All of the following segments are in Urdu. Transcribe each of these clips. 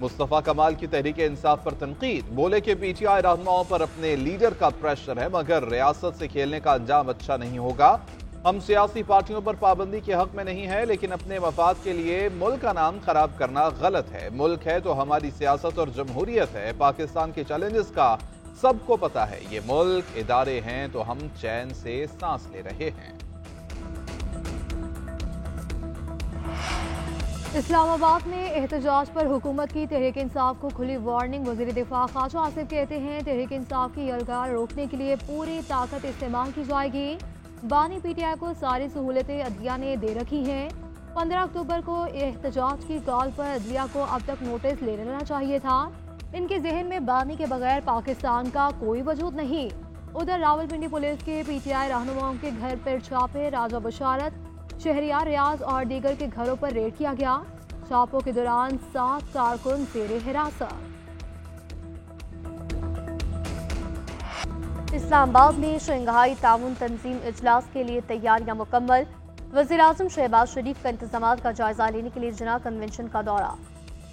مصطفیٰ کمال کی تحریک انصاف پر تنقید، بولے کہ پی ٹی آئی رہنماؤں پر اپنے لیڈر کا پریشر ہے مگر ریاست سے کھیلنے کا انجام اچھا نہیں ہوگا۔ ہم سیاسی پارٹیوں پر پابندی کے حق میں نہیں ہے، لیکن اپنے مفاد کے لیے ملک کا نام خراب کرنا غلط ہے۔ ملک ہے تو ہماری سیاست اور جمہوریت ہے۔ پاکستان کے چیلنجز کا سب کو پتا ہے، یہ ملک، ادارے ہیں تو ہم چین سے سانس لے رہے ہیں۔ اسلام آباد میں احتجاج پر حکومت کی تحریک انصاف کو کھلی وارننگ، وزیر دفاع خواجہ آصف کہتے ہیں تحریک انصاف کی یلغار روکنے کے لیے پوری طاقت استعمال کی جائے گی۔ بانی پی ٹی آئی کو ساری سہولتیں عدلیہ نے دے رکھی ہیں۔ 15 اکتوبر کو احتجاج کی کال پر عدلیہ کو اب تک نوٹس لے لینا چاہیے تھا۔ ان کے ذہن میں بانی کے بغیر پاکستان کا کوئی وجود نہیں۔ ادھر راولپنڈی پولیس کے پی ٹی آئی رہنماؤں کے گھر پر چھاپے، راجہ بشارت، شہریار ریاض اور دیگر کے گھروں پر ریڈ کیا گیا۔ چھاپوں کے دوران 7 کارکن زیر حراست۔ اسلام آباد میں شنگھائی تعاون تنظیم اجلاس کے لیے تیاریاں مکمل، وزیر اعظم شہباز شریف کا انتظامات کا جائزہ لینے کے لیے جناح کنونشن کا دورہ،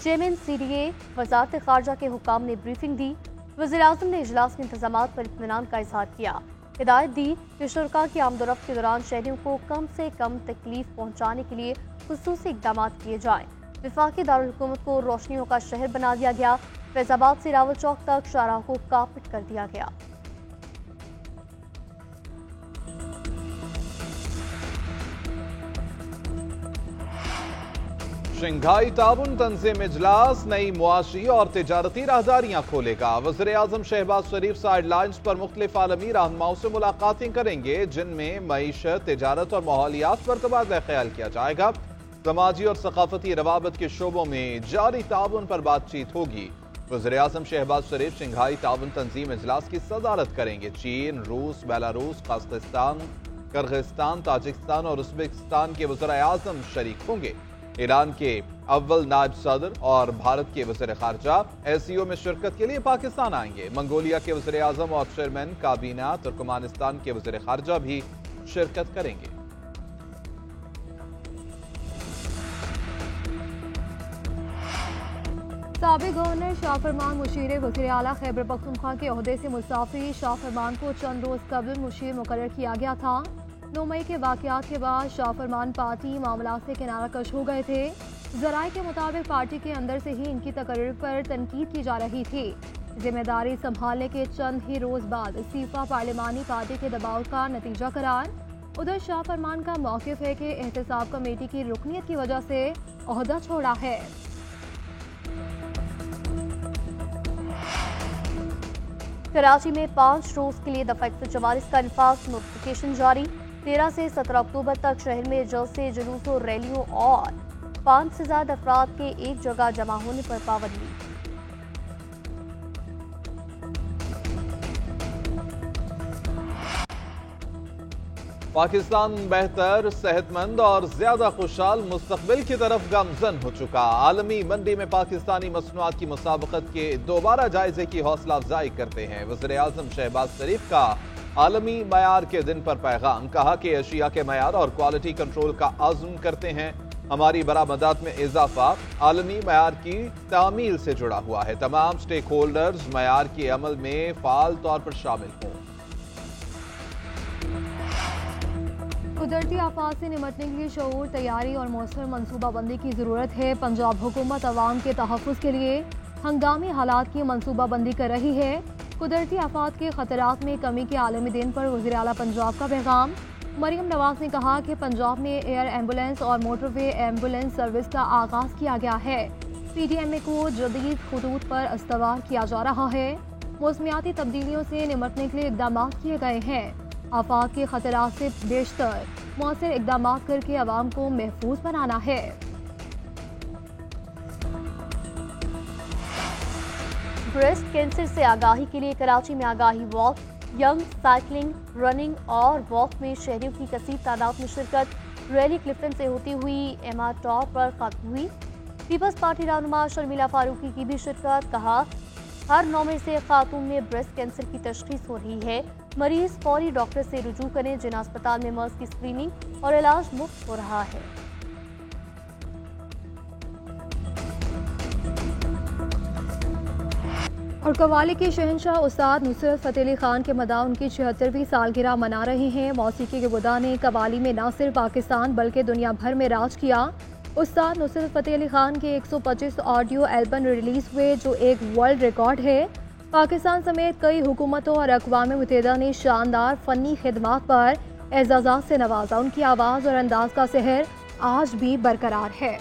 چیئرمین سی ڈی اے وزارت خارجہ کے حکام نے بریفنگ دی، وزیر اعظم نے اجلاس کے انتظامات پر اطمینان کا اظہار کیا، ہدایت دی کہ شرکاء کی آمد و رفت کے دوران شہریوں کو کم سے کم تکلیف پہنچانے کے لیے خصوصی اقدامات کیے جائیں۔ وفاقی دارالحکومت کو روشنیوں کا شہر بنا دیا گیا، فیض آباد سے راول چوک تک شاہراہ کو کارپٹ کر دیا گیا۔ شنگھائی تعاون تنظیم اجلاس نئی معاشی اور تجارتی راہداریاں کھولے گا۔ وزیر اعظم شہباز شریف سائیڈ لائنز پر مختلف عالمی رہنماؤں سے ملاقاتیں کریں گے، جن میں معیشت، تجارت اور ماحولیات پر تبادلہ خیال کیا جائے گا۔ سماجی اور ثقافتی روابط کے شعبوں میں جاری تعاون پر بات چیت ہوگی۔ وزیر اعظم شہباز شریف شنگھائی تعاون تنظیم اجلاس کی صدارت کریں گے۔ چین، روس، بیلاروس، قازقستان، کرغزستان، تاجکستان اور ازبکستان کے وزراء اعظم شریک ہوں گے۔ ایران کے اول نائب صدر اور بھارت کے وزیر خارجہ SCO میں شرکت کے لیے پاکستان آئیں گے۔ منگولیا کے وزیر اعظم اور چیئرمین کابینہ ترکمانستان کے وزیر خارجہ بھی شرکت کریں گے۔ سابق گورنر شاہ فرمان مشیر وزیر اعلیٰ خیبر پختونخوا کے عہدے سے مستعفی، شاہ فرمان کو چند روز قبل مشیر مقرر کیا گیا تھا۔ 9 مئی کے واقعات کے بعد شاہ فرمان پارٹی معاملات سے کنارہ کش ہو گئے تھے۔ ذرائع کے مطابق پارٹی کے اندر سے ہی ان کی تقرر پر تنقید کی جا رہی تھی۔ ذمہ داری سنبھالنے کے چند ہی روز بعد استعفیٰ پارلیمانی پارٹی کے دباؤ کا نتیجہ قرار۔ ادھر شاہ فرمان کا موقف ہے کہ احتساب کمیٹی کی رکنیت کی وجہ سے عہدہ چھوڑا ہے۔ کراچی میں 5 روز کے لیے دفعہ 144 کا انفاذ، نوٹیفیکیشن جاری۔ 13 سے 17 اکتوبر تک شہر میں جلسے، جلوسوں، ریلیوں اور 5 سے زائد افراد کے ایک جگہ جمع ہونے پر پابندی۔ پاکستان بہتر، صحت مند اور زیادہ خوشحال مستقبل کی طرف گامزن ہو چکا۔ عالمی منڈی میں پاکستانی مصنوعات کی مسابقت کے دوبارہ جائزے کی حوصلہ افزائی کرتے ہیں وزیر اعظم شہباز شریف کا عالمی معیار کے دن پر پیغام، کہا کہ اشیاء کے معیار اور کوالٹی کنٹرول کا عزم کرتے ہیں۔ ہماری برآمدات میں اضافہ عالمی معیار کی تعمیل سے جڑا ہوا ہے۔ تمام سٹیک ہولڈرز معیار کے عمل میں فعال طور پر شامل ہوں۔ قدرتی آفات سے نمٹنے کے لیے شعور، تیاری اور مؤثر منصوبہ بندی کی ضرورت ہے۔ پنجاب حکومت عوام کے تحفظ کے لیے ہنگامی حالات کی منصوبہ بندی کر رہی ہے۔ قدرتی آفات کے خطرات میں کمی کے عالمی دن پر وزیر اعلیٰ پنجاب کا پیغام۔ مریم نواز نے کہا کہ پنجاب میں ایئر ایمبولینس اور موٹر وے ایمبولینس سروس کا آغاز کیا گیا ہے۔ PDMA کو جدید خطوط پر استوار کیا جا رہا ہے۔ موسمیاتی تبدیلیوں سے نمٹنے کے لیے اقدامات کیے گئے ہیں۔ آفات کے خطرات سے بیشتر مؤثر اقدامات کر کے عوام کو محفوظ بنانا ہے۔ بریسٹ کینسر سے آگاہی کے لیے کراچی میں آگاہی واک، ینگ سائیکلنگ، رننگ اور واک میں شہریوں کی کثیر تعداد میں شرکت۔ ریلی کلفٹن سے ہوتی ہوئی ایما ٹاور پر ختم ہوئی۔ پیپلز پارٹی رہنما شرمیلا فاروقی کی بھی شرکت، کہا ہر 9 میں سے خاتون میں بریسٹ کینسر کی تشخیص ہو رہی ہے۔ مریض فوری ڈاکٹر سے رجوع کریں، جن اسپتال میں مرض کی اسکریننگ اور علاج مفت ہو رہا ہے۔ اور قوالی کے شہنشاہ استاد نصرت فتح علی خان کے مداح ان کی 76ویں سالگرہ منا رہے ہیں۔ موسیقی کے بدا نے قوالی میں نہ صرف پاکستان بلکہ دنیا بھر میں راج کیا۔ استاد نصرت فتح علی خان کے 125 آڈیو البم ریلیز ہوئے جو ایک ورلڈ ریکارڈ ہے۔ پاکستان سمیت کئی حکومتوں اور اقوام متحدہ نے شاندار فنی خدمات پر اعزازات سے نوازا۔ ان کی آواز اور انداز کا سحر آج بھی برقرار ہے۔